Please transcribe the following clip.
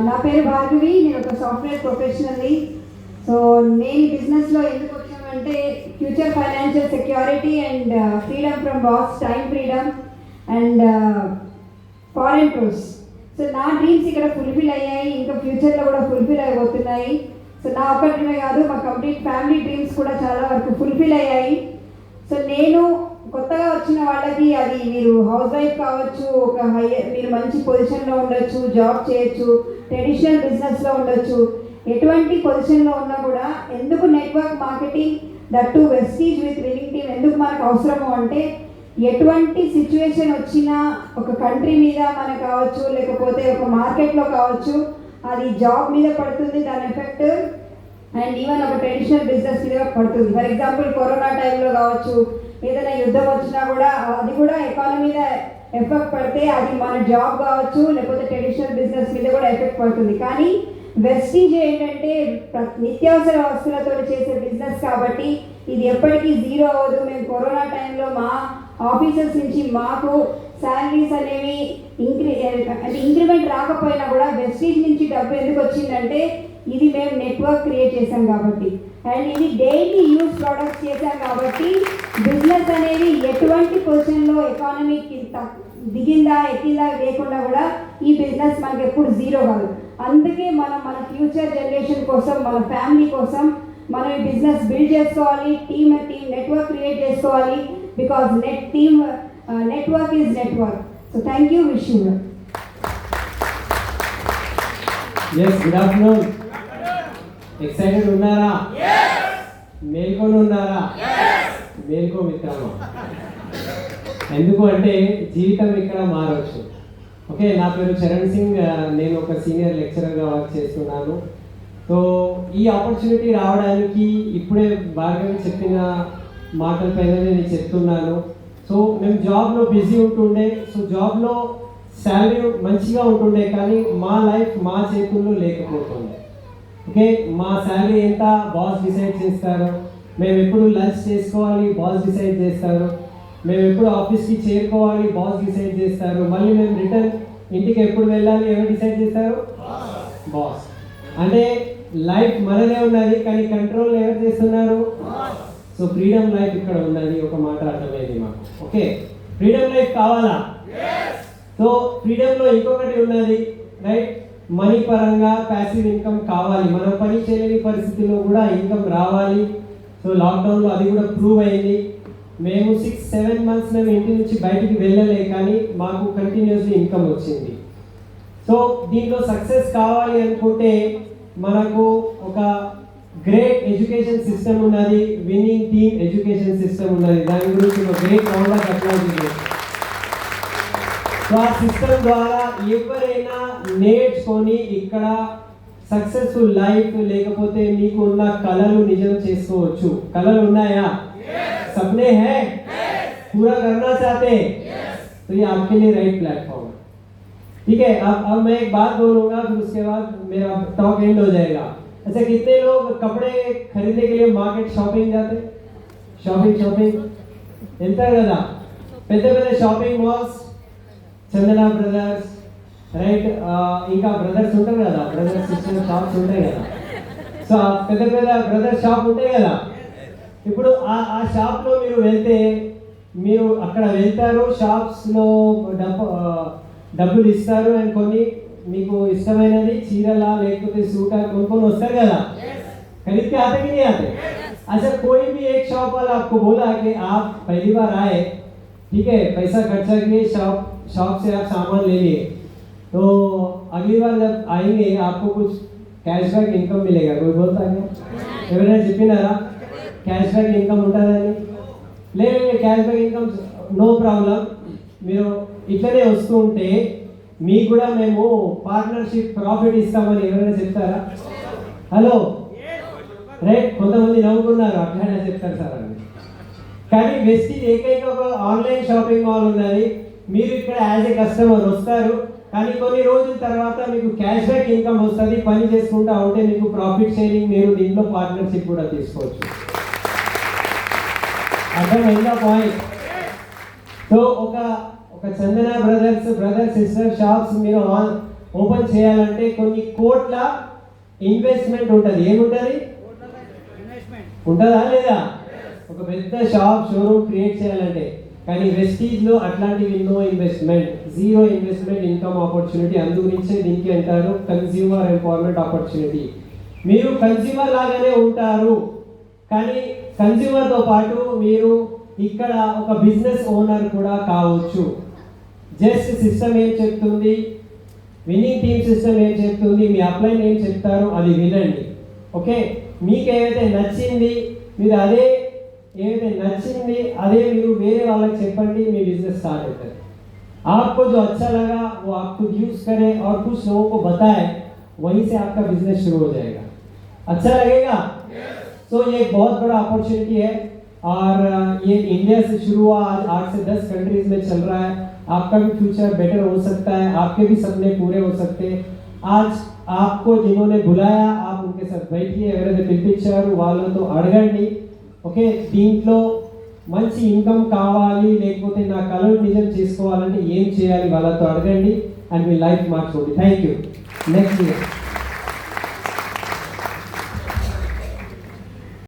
నా పేరు భార్గవి, నేను ఒక సాఫ్ట్వేర్ ప్రొఫెషనల్ని. సో నేను బిజినెస్లో ఎందుకు వచ్చామంటే future financial security and freedom from boss, time freedom and foreign tours. So నా డ్రీమ్స్ ఇక్కడ ఫుల్ఫిల్ అయ్యాయి, ఇంకా ఫ్యూచర్లో కూడా ఫుల్ఫిల్ అయిపోతున్నాయి. సో నా ఒక్కటిమే కాదు, మా కంప్లీట్ ఫ్యామిలీ డ్రీమ్స్ కూడా చాలా వరకు ఫుల్ఫిల్ అయ్యాయి. సో నేను కొత్తగా వచ్చిన వాళ్ళకి, అది మీరు హౌస్ వైఫ్ కావచ్చు, ఒక మీరు మంచి పొజిషన్లో ఉండొచ్చు, జాబ్ చేయొచ్చు, ట్రెడిషనల్ బిజినెస్లో ఉండొచ్చు, ఎటువంటి పొజిషన్లో ఉన్నా కూడా ఎందుకు network marketing, that to Vestige with winning team ఎందుకు మనకు అవసరము అంటే, ఎటువంటి సిచ్యువేషన్ వచ్చినా ఒక కంట్రీ మీద మనకు కావచ్చు, లేకపోతే ఒక మార్కెట్లో కావచ్చు, అది జాబ్ మీద పడుతుంది దాని ఎఫెక్ట్, అండ్ ఈవెన్ ఒక ట్రెడిషనల్ బిజినెస్ మీద పడుతుంది. ఫర్ ఎగ్జాంపుల్ కరోనా టైంలో కావచ్చు, ఏదైనా యుద్ధం వచ్చినా కూడా అది కూడా ఎకానమీ మీద ఎఫెక్ట్ పడితే అది మన జాబ్ కావచ్చు, లేకపోతే ట్రెడిషనల్ బిజినెస్ మీద కూడా ఎఫెక్ట్ పడుతుంది. కానీ వెస్టీజ్ ఏంటంటే నిత్యావసర వస్తువులతో చేసే బిజినెస్ కాబట్టి ఇది ఎప్పటికీ జీరో అవ్వదు. మేము కరోనా టైంలో మా ఆఫీసర్స్ నుంచి మాకు శాలరీస్ అనేవి ఇంక్రిమెంట్ రాకపోయినా కూడా వెస్టీజ్ నుంచి డబ్బు ఎందుకు వచ్చిందంటే, ఇది మేము నెట్వర్క్ క్రియేట్ చేసాం కాబట్టి, అండ్ ఇది డైలీ యూజ్ ప్రోడక్ట్స్ చేసాం కాబట్టి బిజినెస్ అనేది ఎటువంటి పొజిషన్లో ఎకానమీకి దిగిందా ఎక్కిందా లేకుండా కూడా ఈ బిజినెస్ మనకి ఎప్పుడు జీరో కాదు. అందుకే మనం మన ఫ్యూచర్ జనరేషన్ కోసం, మన ఫ్యామిలీ కోసం మనం ఈ బిజినెస్ బిల్డ్ చేసుకోవాలి, టీమ్ నెట్వర్క్ క్రియేట్ చేసుకోవాలి. Because network is network. So thank you, wish you. yes, good afternoon. Excited ఉన్నారా? మేల్కొని ఉన్నారా? మేల్కో మిత్రమా. ఎందుకు అంటే జీవితం ఇక్కడ మారవచ్చు. ఓకే, నా పేరు చరణ్ సింగ్, నేను ఒక సీనియర్ లెక్చరర్గా వర్క్ చేస్తున్నాను. సో ఈ ఆపర్చునిటీ రావడానికి ఇప్పుడే బాగా చెప్పిన మాటల పైన నేను చెప్తున్నాను. సో మేము జాబ్లో బిజీ ఉంటుండే, సో జాబ్లో శాలరీ మంచిగా ఉంటుండే, కానీ మా లైఫ్ మా చేతుల్లో లేకపోతుండే. ఓకే, మా శాలరీ ఎంత బాస్ డిసైడ్ చేస్తారు, మేము ఎప్పుడు లంచ్ చేసుకోవాలి బాస్ డిసైడ్ చేస్తారు, మేము ఎప్పుడు ఆఫీస్కి చేరుకోవాలి బాస్ డిసైడ్ చేస్తారు, మళ్ళీ మేము రిటర్న్ ఇంటికి ఎప్పుడు వెళ్ళాలి ఎవరు డిసైడ్ చేస్తారు? బాస్. అంటే లైఫ్ మనదే ఉన్నది, కానీ కంట్రోల్ ఎవరు చేస్తున్నారు? సో ఫ్రీడమ్ లైఫ్ ఇక్కడ ఉన్నది. ఒక మాట అర్థమైంది మాకు. ఓకే, ఫ్రీడమ్ లైఫ్ కావాలా? సో ఫ్రీడమ్లో ఇంకొకటి ఉన్నది, రైట్? మనీ పరంగా ప్యాసివ్ ఇన్కమ్ కావాలి. మనం పని చేయలేని పరిస్థితిలో కూడా ఇన్కమ్ రావాలి. సో లాక్డౌన్లో అది కూడా ప్రూవ్ అయింది. మేము 6-7 months మేము ఇంటి నుంచి బయటికి వెళ్ళలే, కానీ మాకు కంటిన్యూస్లీ ఇన్కమ్ వచ్చింది. సో దీంట్లో సక్సెస్ కావాలి అనుకుంటే మనకు ఒక గ్రేట్ ఎడ్యుకేషన్ సిస్టమ్ ఉన్నది, విన్నింగ్ టీమ్ ఎడ్యుకేషన్ సిస్టమ్ ఉన్నది. దాని గురించి ఒక great round of applause. So ఆ సిస్టమ్ ద్వారా ఎవరైనా నేర్చుకొని ఇక్కడ సక్సెస్ఫుల్ లైఫ్, లేకపోతే మీకు ఉన్న కళలు నిజం చేసుకోవచ్చు. కళలు ఉన్నాయా? सपने हैं? पूरा करना चाहते हैं? तो ये आपके लिए राइट प्लेटफॉर्म है. ठीक है, अब मैं एक बात बोलूँगा, फिर उसके बाद मेरा टॉक एंड हो जाएगा. ऐसे कितने लोग कपड़े खरीदने के लिए मार्केट शॉपिंग जाते? शॉपिंग వెళ్తారు కదా, పెద్ద పెద్ద షాపింగ్ మాల్స్, చందన బ్రదర్స్, రైట్, ఇంకా బ్రదర్స్ ఉంటారు కదా, బ్రదర్స్ సిస్టర్ షాప్స్ ఉంటాయి కదా. సో పెద్ద పెద్ద బ్రదర్ షాప్ ఉంటాయి కదా. ఇప్పుడు ఆ షాప్లో మీరు వెళ్తే, మీరు అక్కడ వెళ్తారు, షాప్స్లో డబ్బులు ఇస్తారు, అండ్ కొన్ని మీకు ఇష్టమైనది చీరలా లేకపోతే సూటా కొనుక్కొని వస్తారు కదా. खरीद के आते कि नहीं आते? अच्छा, कोई भी एक शॉप वाला आपको बोला कि आप पहली बार आए, ठीक है, पैसा खर्चा किए, शॉप से आप सामान ले लिए, तो अगली बार जब आएंगे आपको कुछ कैशबैक इनकम मिलेगा. कोई बोलता है ఎవరైనా చెప్పినారా క్యాష్ బ్యాక్ ఇన్కమ్ ఉంటుందని? లేదు, cash back income no problem. మీరు ఇట్లనే వస్తూ ఉంటే మీకు కూడా మేము పార్ట్నర్షిప్ ప్రాఫిట్ ఇస్తామని ఎవరైనా చెప్తారా? హలో, రైట్, కొంతమంది నవ్వుకున్నారు, అట్లనే చెప్తారు సార్ అని. కానీ వెస్టీజ్ ఏకైక ఒక ఆన్లైన్ షాపింగ్ మాల్ ఉన్నది. మీరు ఇక్కడ యాజ్ ఏ కస్టమర్ వస్తారు, కానీ కొన్ని రోజుల తర్వాత మీకు క్యాష్ బ్యాక్ ఇన్కమ్ వస్తుంది. పని చేసుకుంటా ఉంటే మీకు ప్రాఫిట్ షేరింగ్, మీరు దీంట్లో పార్ట్నర్షిప్ కూడా తీసుకోవచ్చు. అర్థమైందా పాయింట్? సో ఒక చందన బ్రదర్ సిస్టర్ షాప్స్ మీరు ఓపెన్ చేయాలంటే కొన్ని కోట్ల ఇన్వెస్ట్మెంట్ ఉంటుంది. ఏముంటుంది? ఉంటుందా లేదా? ఒక పెద్ద షోరూమ్ క్రియేట్ చేయాలంటే. కానీ వెస్టీజ్లో అట్లాంటివి no investment, zero investment income opportunity. అందుగురించే దీనికి అంటారు కన్స్యూమర్ ఎంపవర్మెంట్ ఆపర్చునిటీ. మీరు కన్స్యూమర్ లాగానే ఉంటారు, కానీ కన్స్యూమర్తో పాటు మీరు ఇక్కడ ఒక బిజినెస్ ఓనర్ కూడా కావచ్చు. జస్ట్ సిస్టమ్ ఏం చెప్తుంది, విన్నింగ్ టీమ్ సిస్టమ్ ఏం చెప్తుంది, మీ అప్లైన్ ఏం చెప్తారు అది వినండి. ఓకే, మీకు ఏదైతే నచ్చింది మీరు అదే మీరు వేరే వాళ్ళకి చెప్పండి, మీ బిజిनेस स्टार्ट होता है. आपको जो अच्छा लगा वो आप खुद यूज करें और कुछ लोगों को बताएं, वहीं से आपका बिजनेस शुरू हो जाएगा. अच्छा लगेगा? तो ये एक बहुत बड़ा अपॉर्चुनिटी है और ये इंडिया से शुरू हुआ, आज 8 से 10 कंट्रीज में चल रहा है. आपका भी फ्यूचर बेटर हो सकता है, आपके भी सपने पूरे हो सकते हैं. आज आपको जिन्होंने बुलाया आप उनके साथ बैठिए, ఎవరైతే పిలిపించారు వాళ్ళతో అడగండి. ఓకే, దీంట్లో మంచి ఇన్కమ్ కావాలి లేకపోతే నా కలను నిజం చేసుకోవాలంటే ఏం చేయాలి వాళ్ళతో అడగండి అండ్ మీ లైఫ్ మార్చుకోండి. Thank you. Next year